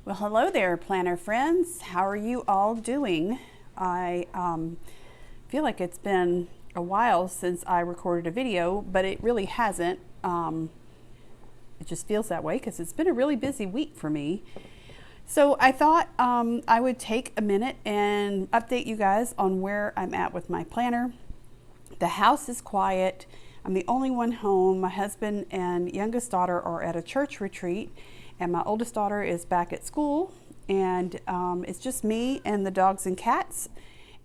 Well, hello there, planner friends. How are you all doing? I feel like it's been a while since I recorded a video, but it really hasn't. It just feels that way because it's been a really busy week for me. So I thought I would take a minute and update you guys on where I'm at with my planner. The house is quiet. I'm the only one home. My husband and youngest daughter are at a church retreat, and my oldest daughter is back at school, and it's just me and the dogs and cats.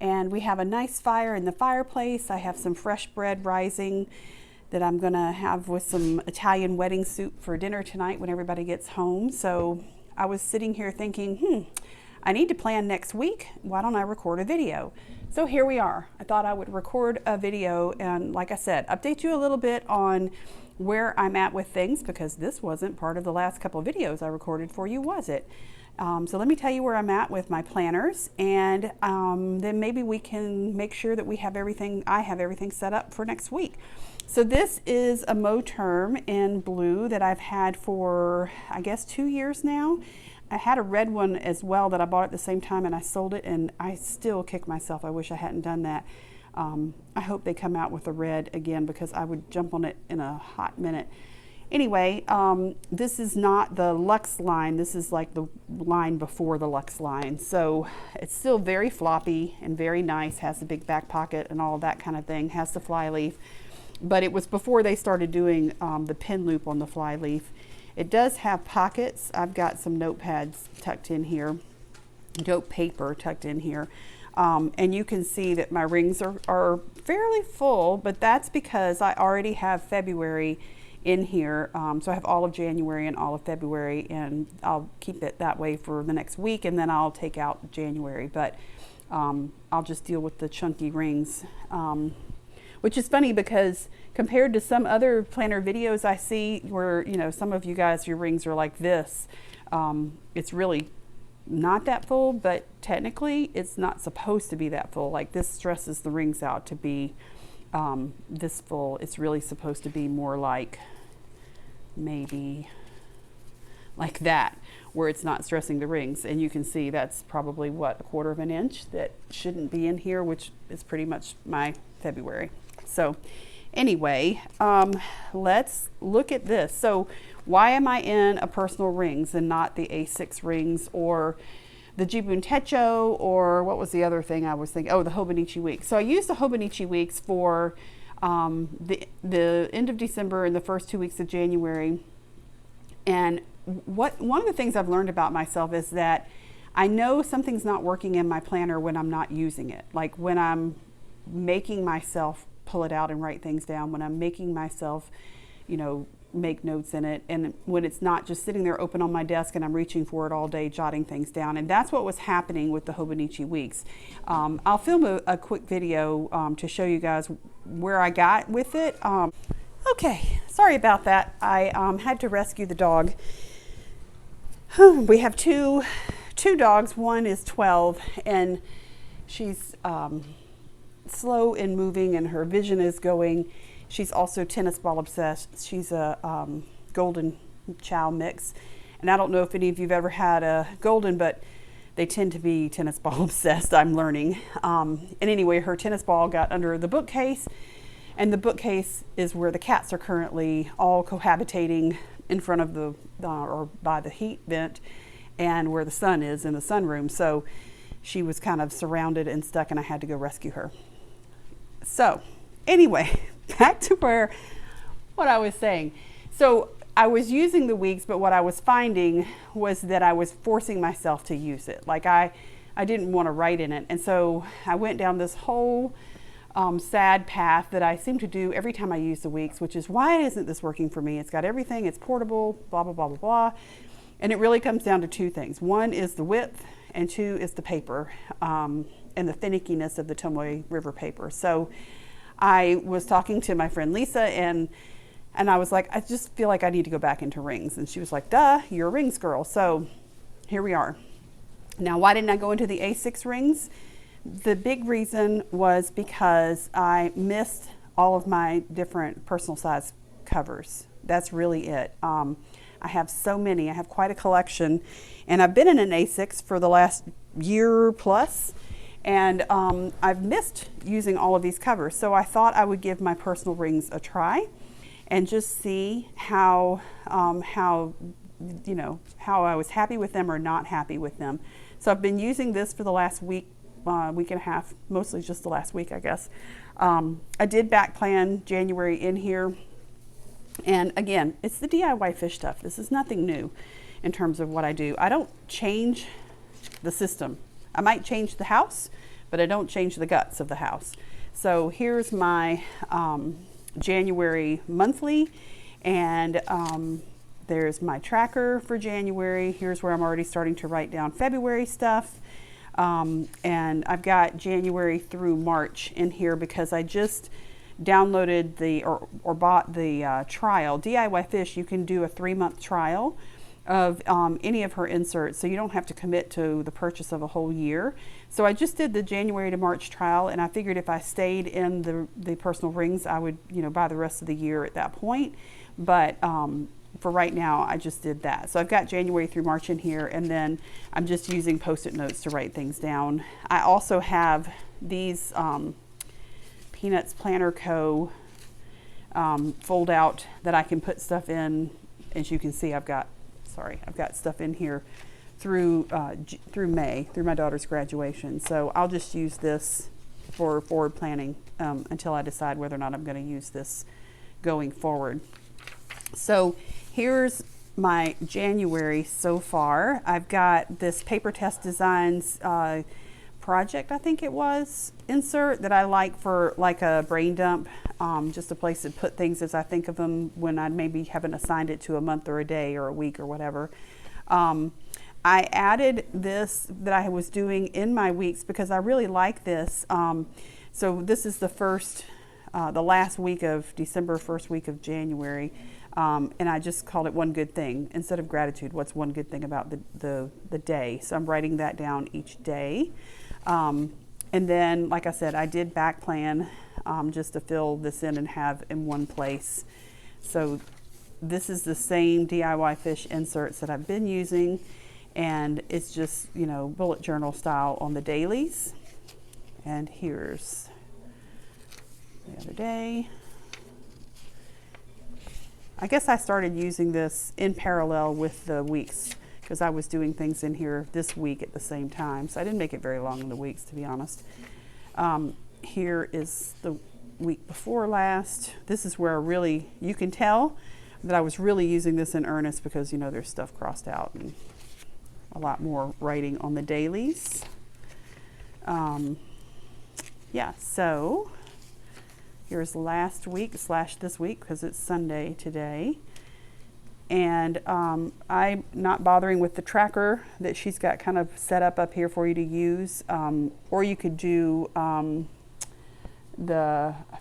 And we have a nice fire in the fireplace. I have some fresh bread rising that I'm gonna have with some Italian wedding soup for dinner tonight when everybody gets home. So I was sitting here thinking, I need to plan next week. Why don't I record a video? So here we are. I thought I would record a video and, like I said, update you a little bit on where I'm at with things, because this wasn't part of the last couple of videos I recorded for you, was it? So let me tell you where I'm at with my planners, and then maybe we can make sure that we have everything, I have everything set up for next week. So this is a Moterm in blue that I've had for, I guess, 2 years now. I had a red one as well that I bought at the same time, and I sold it, and I still kick myself. I wish I hadn't done that. I hope they come out with a red again, because I would jump on it in a hot minute. Anyway, this is not the Luxe line. This is like the line before the Luxe line. So it's still very floppy and very nice, has a big back pocket and all of that kind of thing, has the fly leaf. But it was before they started doing the pin loop on the fly leaf. It does have pockets. I've got some notepads tucked in here, note paper tucked in here. And you can see that my rings are fairly full, but that's because I already have February in here. So I have all of January and all of February, and I'll keep it that way for the next week, and then I'll take out January. But I'll just deal with the chunky rings, which is funny because compared to some other planner videos I see where, you know, some of you guys, your rings are like this, it's really not that full, but technically it's not supposed to be that full. Like, this stresses the rings out to be this full. It's really supposed to be more like maybe like that, where it's not stressing the rings. And you can see that's probably what, 1/4 of an inch that shouldn't be in here, which is pretty much my February. So anyway, let's look at this. So why am I in a personal rings and not the A6 rings or the Jibun Techo, or what was the other thing I was thinking? Oh, the Hobonichi weeks. So I used the Hobonichi weeks for the end of December and the first 2 weeks of January. And one of the things I've learned about myself is that I know something's not working in my planner when I'm not using it. Like when I'm making myself pull it out and write things down, when I'm making myself, you know, make notes in it, and when it's not just sitting there open on my desk and I'm reaching for it all day jotting things down. And that's what was happening with the Hobonichi weeks. I'll film a quick video to show you guys where I got with it. Okay, sorry about that. I had to rescue the dog. We have two dogs. One is 12, and she's slow in moving, and her vision is going. She's also tennis ball obsessed. She's a golden chow mix. And I don't know if any of you've ever had a golden, but they tend to be tennis ball obsessed, I'm learning. And anyway, her tennis ball got under the bookcase, and the bookcase is where the cats are currently all cohabitating in front of the, or by the heat vent, and where the sun is in the sunroom. So she was kind of surrounded and stuck, and I had to go rescue her. So anyway, back to what I was saying. So I was using the weeks, but what I was finding was that I was forcing myself to use it. Like I didn't want to write in it. And so I went down this whole sad path that I seem to do every time I use the weeks, which is, why isn't this working for me? It's got everything, it's portable, blah, blah, blah, blah, blah. And it really comes down to two things. One is the width, and two is the paper, and the finickiness of the Tomoe River paper. So I was talking to my friend Lisa, and I was like, I just feel like I need to go back into rings. And she was like, duh, you're a rings girl. So here we are. Now, why didn't I go into the A6 rings? The big reason was because I missed all of my different personal size covers. That's really it. I have so many. I have quite a collection, and I've been in an A6 for the last year plus, and I've missed using all of these covers. So I thought I would give my personal rings a try and just see how you know, how I was happy with them or not happy with them. So I've been using this for the last week, week and a half, mostly just the last week, I guess. I did back plan January in here. And again, it's the DIY fish stuff. This is nothing new in terms of what I do. I don't change the system. I might change the house, but I don't change the guts of the house. So here's my January monthly, and there's my tracker for January. Here's where I'm already starting to write down February stuff. And I've got January through March in here because I just downloaded or bought the trial. DIY Fish, you can do a 3-month trial of any of her inserts, so you don't have to commit to the purchase of a whole year. So I just did the January to March trial, and I figured if I stayed in the personal rings, I would, you know, buy the rest of the year at that point. But for right now, I just did that. So I've got January through March in here, and then I'm just using Post-it notes to write things down. I also have these Peanuts Planner Co. Fold out that I can put stuff in. As you can see, I've got stuff in here through May, through my daughter's graduation. So I'll just use this for forward planning until I decide whether or not I'm going to use this going forward. So here's my January so far. I've got this Paper Test Designs project, I think it was, insert that I like for like a brain dump, just a place to put things as I think of them when I maybe haven't assigned it to a month or a day or a week or whatever. I added this that I was doing in my weeks because I really like this. So this is the last week of December, first week of January. And I just called it one good thing instead of gratitude. What's one good thing about the day? So I'm writing that down each day. And then, like I said, I did back plan just to fill this in and have in one place. So this is the same DIY Fish inserts that I've been using, and it's just, you know, bullet journal style on the dailies. And here's the other day. I guess I started using this in parallel with the weeks because I was doing things in here this week at the same time. So I didn't make it very long in the weeks, to be honest. Here is the week before last. This is where you can tell that I was really using this in earnest because, you know, there's stuff crossed out and a lot more writing on the dailies. Yeah, so here's last week / this week because it's Sunday today. And I'm not bothering with the tracker that she's got kind of set up here for you to use. Or you could do I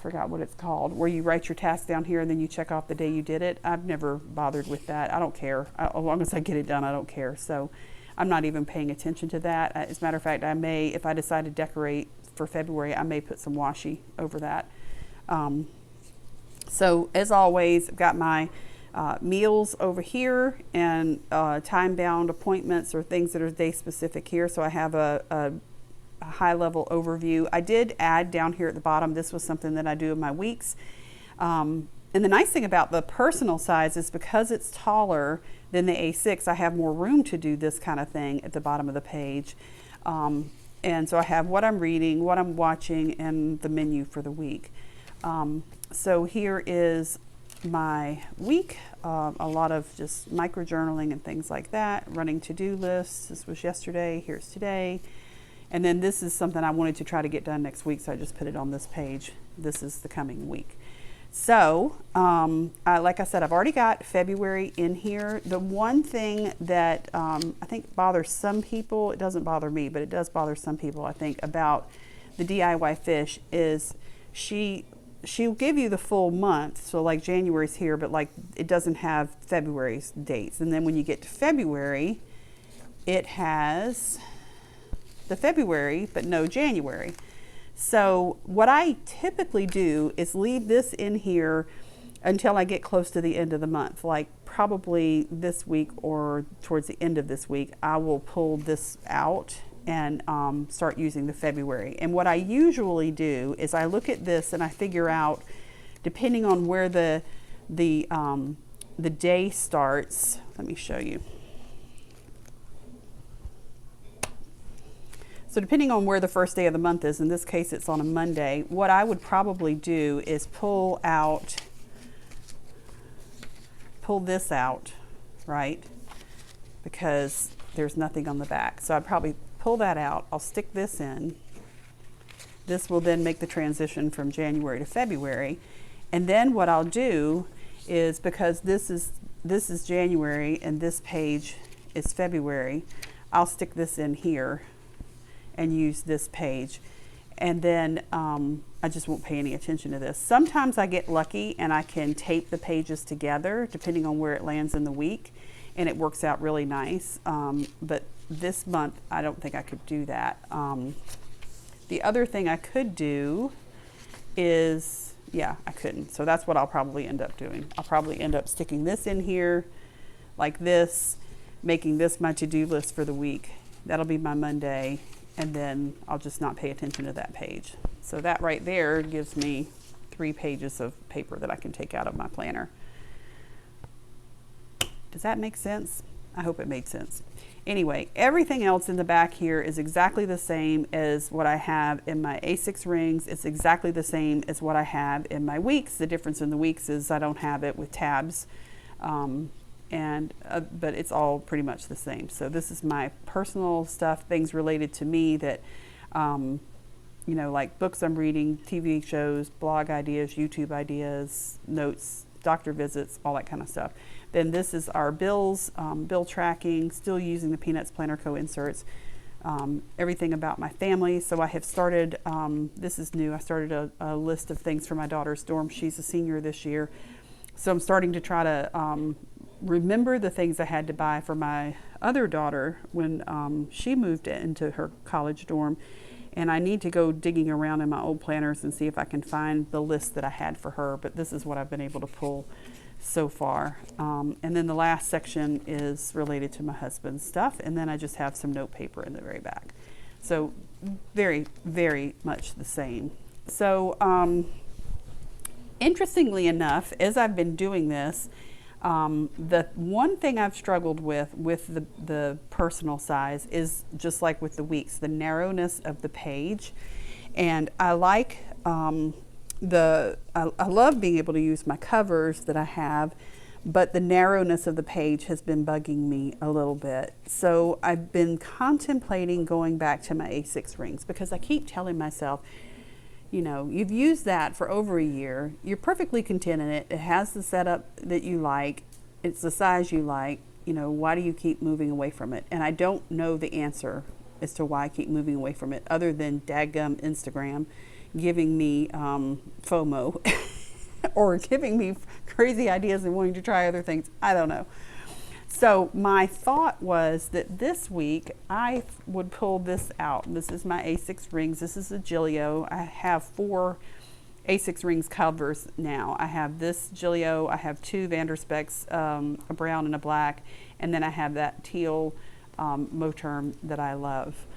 forgot what it's called, where you write your task down here and then you check off the day you did it. I've never bothered with that. I don't care. As long as I get it done, I don't care. So I'm not even paying attention to that. As a matter of fact, I may, if I decide to decorate for February, I may put some washi over that. So as always, I've got my meals over here and time-bound appointments or things that are day specific here. So I have a high-level overview. I did add down here at the bottom, this was something that I do in my weeks. And the nice thing about the personal size is because it's taller than the A6, I have more room to do this kind of thing at the bottom of the page. And so I have what I'm reading, what I'm watching, and the menu for the week. So here is my week, a lot of just micro journaling and things like that, running to-do lists. This was yesterday, here's today. And then this is something I wanted to try to get done next week, so I just put it on this page. This is the coming week. So, like I said, I've already got February in here. The one thing that I think bothers some people, it doesn't bother me, but it does bother some people, I think, about the DIY Fish is she'll give you the full month. So like January's here, but like it doesn't have February's dates. And then when you get to February, it has the February, but no January. So what I typically do is leave this in here until I get close to the end of the month. Like probably this week or towards the end of this week, I will pull this out and start using the February. And what I usually do is I look at this and I figure out, depending on where the day starts. Let me show you. So depending on where the first day of the month is, in this case it's on a Monday, what I would probably do is pull this out, right? Because there's nothing on the back. So I'd probably pull that out. I'll stick this in. This will then make the transition from January to February. And then what I'll do is, because this is January and this page is February, I'll stick this in here and use this page, and then I just won't pay any attention to this. Sometimes I get lucky and I can tape the pages together depending on where it lands in the week, and it works out really nice. But this month I don't think I could do that. The other thing I could do is, yeah, I couldn't. So that's what I'll probably end up doing. I'll probably end up sticking this in here like this, making this my to-do list for the week. That'll be my Monday. And then I'll just not pay attention to that page. So that right there gives me 3 pages of paper that I can take out of my planner. Does that make sense? I hope it made sense. Anyway, everything else in the back here is exactly the same as what I have in my A6 rings. It's exactly the same as what I have in my weeks. The difference in the weeks is I don't have it with tabs. But it's all pretty much the same. So this is my personal stuff, things related to me that, you know, like books I'm reading, TV shows, blog ideas, YouTube ideas, notes, doctor visits, all that kind of stuff. Then this is our bills, bill tracking, still using the Peanuts Planner Co. inserts, everything about my family. So I have started, this is new, I started a list of things for my daughter's dorm. She's a senior this year. So I'm starting to try to remember the things I had to buy for my other daughter when she moved into her college dorm. And I need to go digging around in my old planners and see if I can find the list that I had for her. But this is what I've been able to pull so far. And then the last section is related to my husband's stuff. And then I just have some note paper in the very back. So very, very much the same. So interestingly enough, as I've been doing this, the one thing I've struggled with the personal size is just like with the weeks, the narrowness of the page. And I like I love being able to use my covers that I have, but the narrowness of the page has been bugging me a little bit. So I've been contemplating going back to my A6 rings, because I keep telling myself, you know, you've used that for over a year. You're perfectly content in it. It has the setup that you like. It's the size you like. You know, why do you keep moving away from it? And I don't know the answer as to why I keep moving away from it, other than dadgum Instagram giving me FOMO or giving me crazy ideas and wanting to try other things. I don't know. So my thought was that this week I would pull this out. This is my A6 rings. This is a Gillio. I have 4 A6 rings covers now. I have this Gillio. I have 2 Vanderspecks, a brown and a black. And then I have that teal Moterm that I love.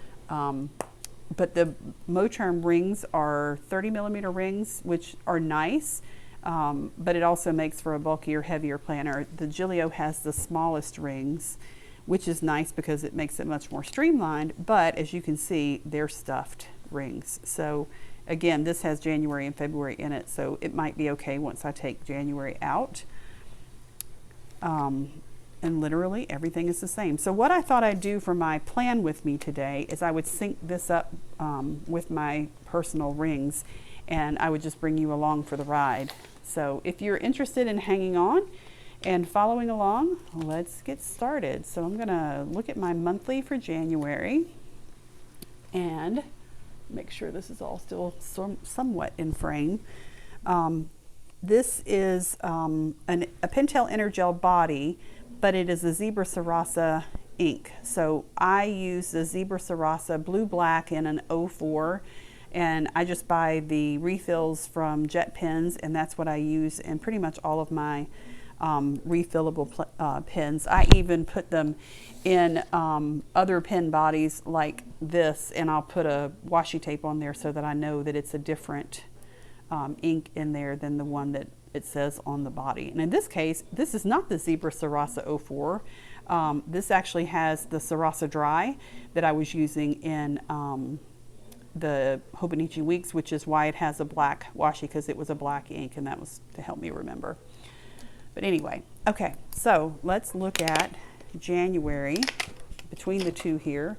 But the Moterm rings are 30 millimeter rings, which are nice. But it also makes for a bulkier, heavier planner. The Gillio has the smallest rings, which is nice because it makes it much more streamlined. But as you can see, they're stuffed rings. So again, this has January and February in it, so it might be okay once I take January out. And literally everything is the same. So what I thought I'd do for my plan with me today is I would sync this up with my personal rings, and I would just bring you along for the ride. So if you're interested in hanging on and following along, let's get started. So I'm gonna look at my monthly for January and make sure this is all still somewhat in frame. This is a Pentel Energel body, but it is a Zebra Sarasa ink. So I use the Zebra Sarasa Blue Black in an 04. And I just buy the refills from Jet Pens, and that's what I use in pretty much all of my refillable pens. I even put them in other pen bodies like this, and I'll put a washi tape on there so that I know that it's a different ink in there than the one that it says on the body. And in this case, this is not the Zebra Sarasa 04. This actually has the Sarasa Dry that I was using in the Hobonichi Weeks, which is why it has a black washi, because it was a black ink, and that was to help me remember. But anyway, okay, so let's look at January between the two here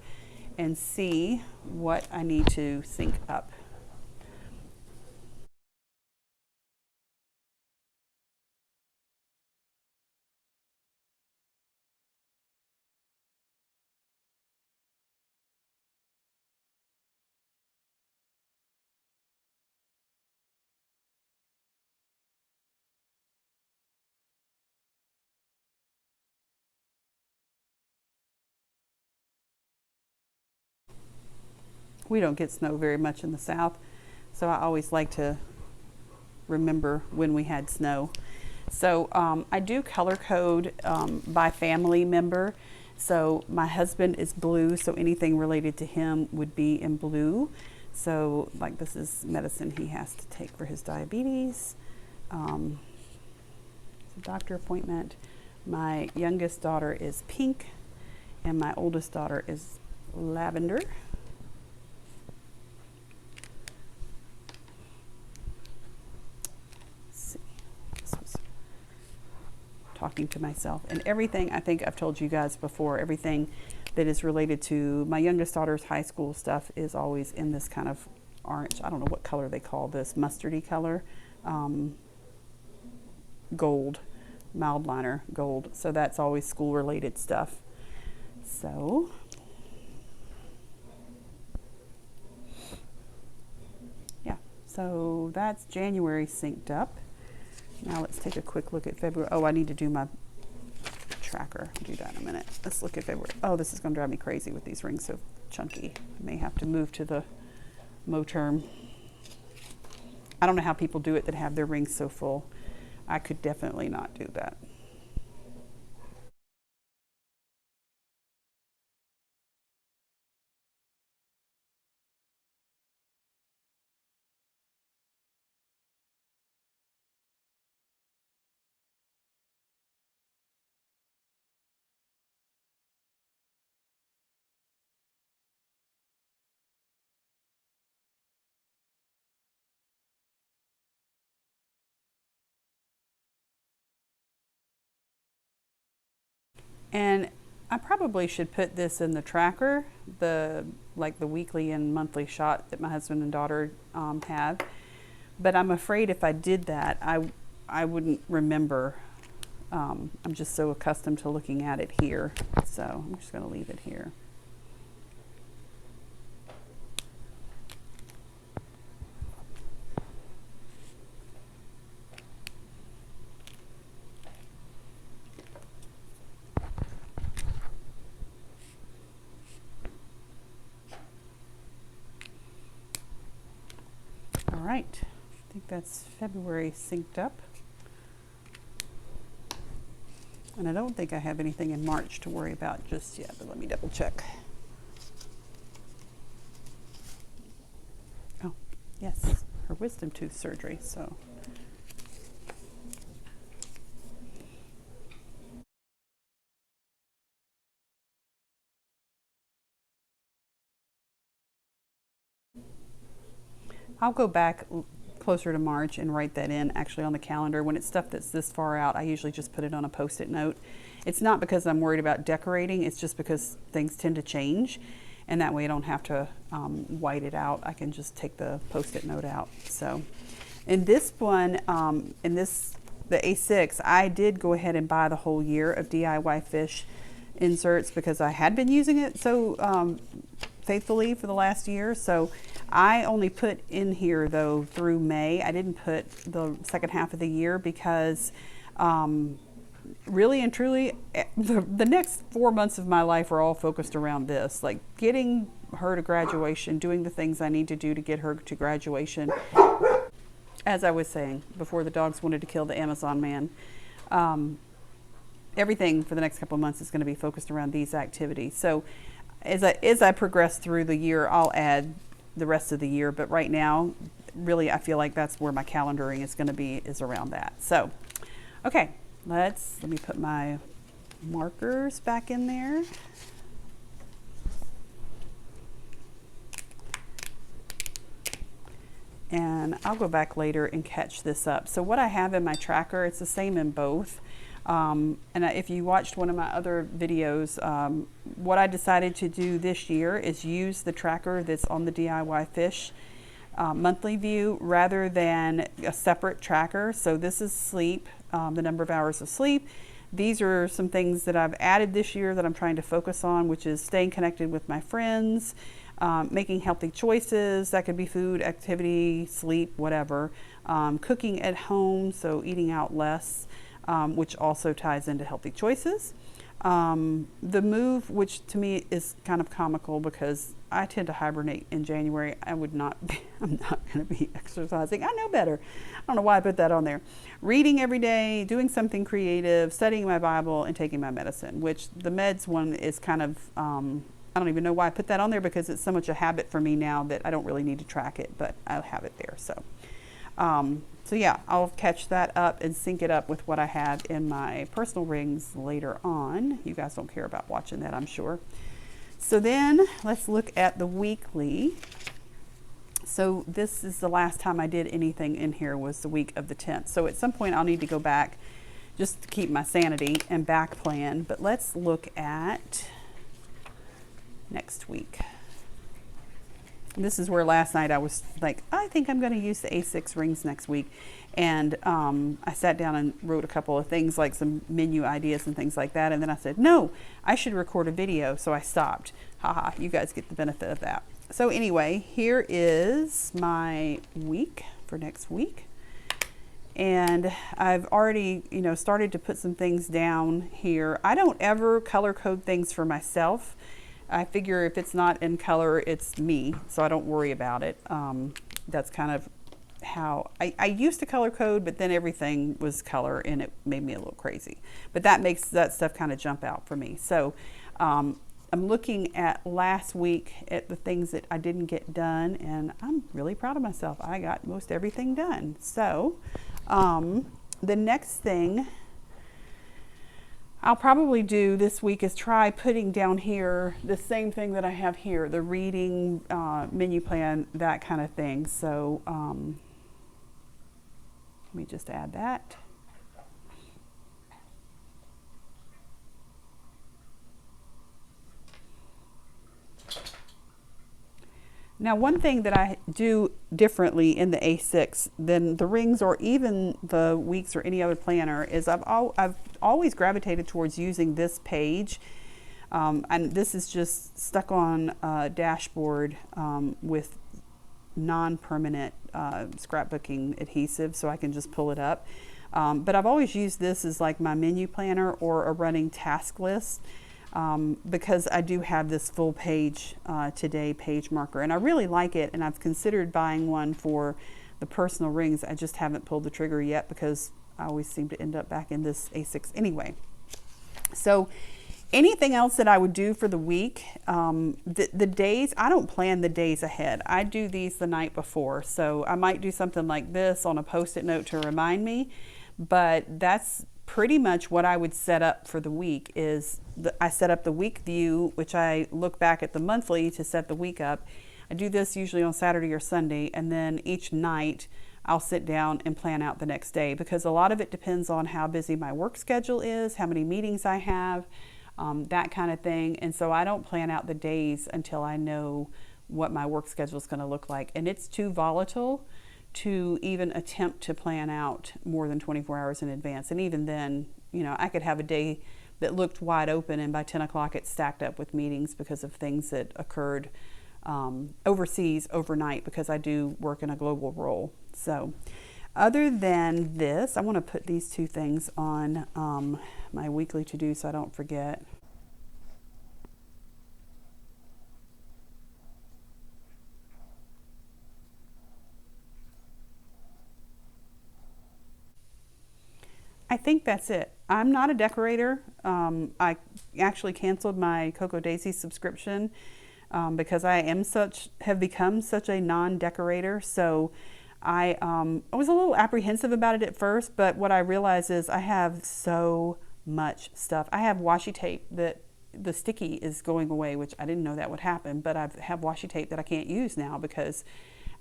and see what I need to sync up. We don't get snow very much in the South, so I always like to remember when we had snow. So I do color code by family member. So my husband is blue, so anything related to him would be in blue. So like this is medicine he has to take for his diabetes. It's a doctor appointment. My youngest daughter is pink, and my oldest daughter is lavender. Talking to myself, and everything, I think I've told you guys before, everything that is related to my youngest daughter's high school stuff is always in this kind of orange, I don't know what color they call this, mustardy color, gold, mild liner gold. So that's always school related stuff. So yeah, so that's January synced up. Now let's take a quick look at February. Oh, I need to do my tracker. I'll do that in a minute. Let's look at February. Oh, this is going to drive me crazy with these rings so chunky. I may have to move to the Moterm. I don't know how people do it that have their rings so full. I could definitely not do that. And I probably should put this in the tracker, like the weekly and monthly shot that my husband and daughter have. But I'm afraid if I did that, I wouldn't remember. I'm just so accustomed to looking at it here. So I'm just going to leave it here. All right, I think that's February synced up. And I don't think I have anything in March to worry about just yet, but let me double check. Oh, yes, her wisdom tooth surgery, so. I'll go back closer to March and write that in actually on the calendar. When it's stuff that's this far out, I usually just put it on a post-it note. It's not because I'm worried about decorating, it's just because things tend to change, and that way I don't have to white it out. I can just take the post-it note out. So in this one, the A6, I did go ahead and buy the whole year of DIY fish inserts because I had been using it so faithfully for the last year. So I only put in here though through May. I didn't put the second half of the year because really and truly, the next 4 months of my life are all focused around this, like getting her to graduation, doing the things I need to do to get her to graduation. As I was saying before, the dogs wanted to kill the Amazon man. Everything for the next couple of months is going to be focused around these activities. So as I progress through the year, I'll add the rest of the year. But right now, really, I feel like that's where my calendaring is going to be, is around that. So, okay, let me put my markers back in there. And I'll go back later and catch this up. So what I have in my tracker, it's the same in both. And if you watched one of my other videos, what I decided to do this year is use the tracker that's on the DIY Fish monthly view rather than a separate tracker. So this is sleep, the number of hours of sleep. These are some things that I've added this year that I'm trying to focus on, which is staying connected with my friends, making healthy choices. That could be food, activity, sleep, whatever. Cooking at home, so eating out less, which also ties into healthy choices. The move, which to me is kind of comical because I tend to hibernate in January. I'm not going to be exercising. I know better. I don't know why I put that on there. Reading every day, doing something creative, studying my Bible, and taking my medicine, which the meds one is kind of, I don't even know why I put that on there because it's so much a habit for me now that I don't really need to track it, but I'll have it there. So yeah, I'll catch that up and sync it up with what I have in my personal rings later on. You guys don't care about watching that, I'm sure. So then let's look at the weekly. So this is the last time I did anything in here, was the week of the 10th. So at some point I'll need to go back just to keep my sanity and back plan. But let's look at next week. This is where last night I was like, I think I'm going to use the A6 rings next week. And I sat down and wrote a couple of things, like some menu ideas and things like that. And then I said, no, I should record a video. So I stopped. Haha, you guys get the benefit of that. So anyway, here is my week for next week. And I've already, started to put some things down here. I don't ever color code things for myself. I figure if it's not in color, it's me, so I don't worry about it. That's kind of how I used to color code, but then everything was color and it made me a little crazy. But that makes that stuff kind of jump out for me. So I'm looking at last week at the things that I didn't get done, and I'm really proud of myself. I got most everything done. So the next thing I'll probably do this week is try putting down here the same thing that I have here, the reading, menu plan, that kind of thing. So let me just add that. Now, one thing that I do differently in the A6 than the rings or even the weeks or any other planner is I've always gravitated towards using this page. And this is just stuck on a dashboard with non-permanent scrapbooking adhesive, so I can just pull it up. But I've always used this as like my menu planner or a running task list. Because I do have this full page today page marker, and I really like it, and I've considered buying one for the personal rings. I just haven't pulled the trigger yet because I always seem to end up back in this A6 anyway. So anything else that I would do for the week, the days, I don't plan the days ahead. I do these the night before. So I might do something like this on a post-it note to remind me, but that's pretty much what I would set up for the week. Is I set up the week view, which I look back at the monthly to set the week up. I do this usually on Saturday or Sunday, and then each night I'll sit down and plan out the next day, because a lot of it depends on how busy my work schedule is, how many meetings I have, that kind of thing. And so I don't plan out the days until I know what my work schedule is going to look like. And it's too volatile to even attempt to plan out more than 24 hours in advance. And even then, I could have a day that looked wide open, and by 10 o'clock it's stacked up with meetings because of things that occurred overseas overnight, because I do work in a global role. So Other than this, I want to put these two things on my weekly to-do so I don't forget. I think that's it. I'm not a decorator. I actually canceled my Cocoa Daisy subscription because I have become such a non-decorator. So I was a little apprehensive about it at first, but what I realized is I have so much stuff. I have washi tape that the sticky is going away, which I didn't know that would happen, but I have washi tape that I can't use now because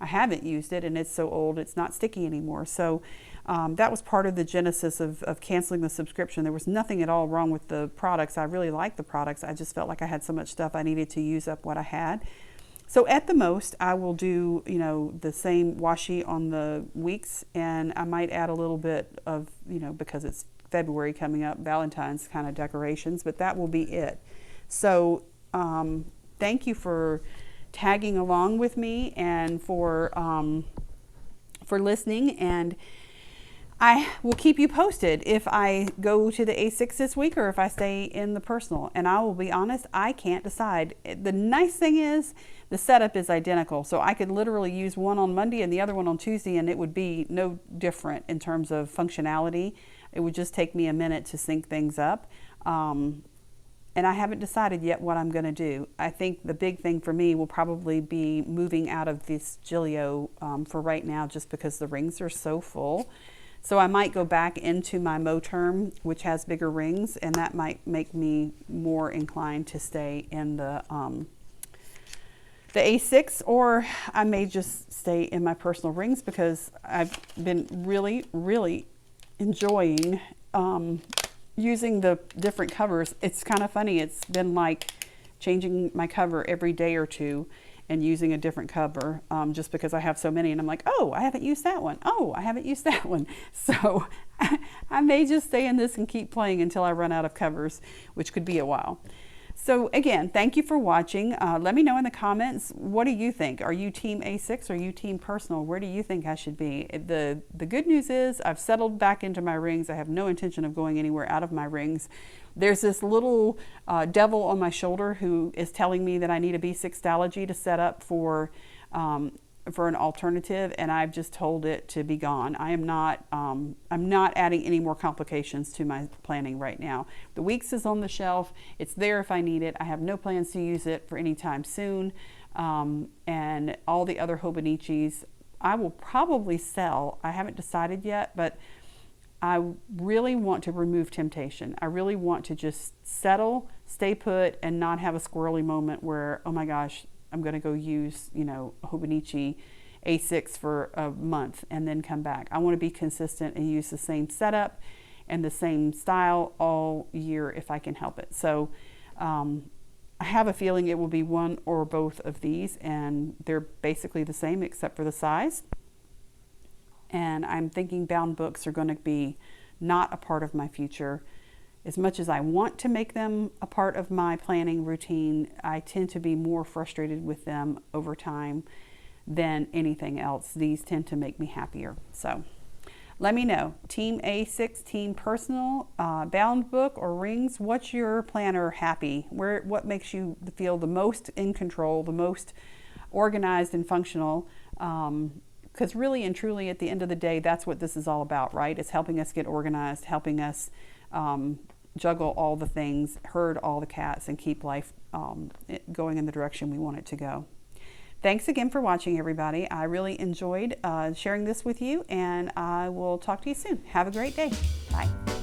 I haven't used it and it's so old it's not sticky anymore. So that was part of the genesis of canceling the subscription. There was nothing at all wrong with the products. I really liked the products. I just felt like I had so much stuff I needed to use up what I had. So at the most I will do, you know, the same washi on the weeks, and I might add a little bit of, you know, because it's February coming up, Valentine's kind of decorations, but that will be it. So thank you for tagging along with me and for listening, and I will keep you posted if I go to the A6 this week or if I stay in the personal. And I will be honest, I can't decide. The nice thing is the setup is identical, so I could literally use one on Monday and the other one on Tuesday and it would be no different in terms of functionality. It would just take me a minute to sync things up. And I haven't decided yet what I'm going to do. I think the big thing for me will probably be moving out of this Gillio for right now, just because the rings are so full. So I might go back into my Moterm, which has bigger rings, and that might make me more inclined to stay in the A6, or I may just stay in my personal rings because I've been really, really enjoying using the different covers. It's kind of funny. It's been like changing my cover every day or two and using a different cover just because I have so many, and I'm like, oh, I haven't used that one. Oh, I haven't used that one. So I may just stay in this and keep playing until I run out of covers, which could be a while. So again, thank you for watching. Let me know in the comments, what do you think? Are you team A6 or are you team personal? Where do you think I should be? The good news is I've settled back into my rings. I have no intention of going anywhere out of my rings. There's this little devil on my shoulder who is telling me that I need a B6 Stalogy to set up for an alternative, and I've just told it to be gone. I'm not adding any more complications to my planning right now. The Weeks is on the shelf. It's there if I need it. I have no plans to use it for any time soon. And all the other Hobonichis I will probably sell. I haven't decided yet, but I really want to remove temptation. I really want to just settle, stay put, and not have a squirrely moment where, oh my gosh, I'm going to go use, you know, Hobonichi A6 for a month and then come back. I want to be consistent and use the same setup and the same style all year if I can help it. So I have a feeling it will be one or both of these, and they're basically the same except for the size. And I'm thinking bound books are going to be not a part of my future. As much as I want to make them a part of my planning routine, I tend to be more frustrated with them over time than anything else. These tend to make me happier. So let me know, team A6, team personal, bound book or rings. What's your planner happy? What makes you feel the most in control, the most organized and functional? Because really and truly at the end of the day, that's what this is all about, right? It's helping us get organized, helping us juggle all the things, herd all the cats, and keep life going in the direction we want it to go. Thanks again for watching, everybody. I really enjoyed sharing this with you, and I will talk to you soon. Have a great day. Bye.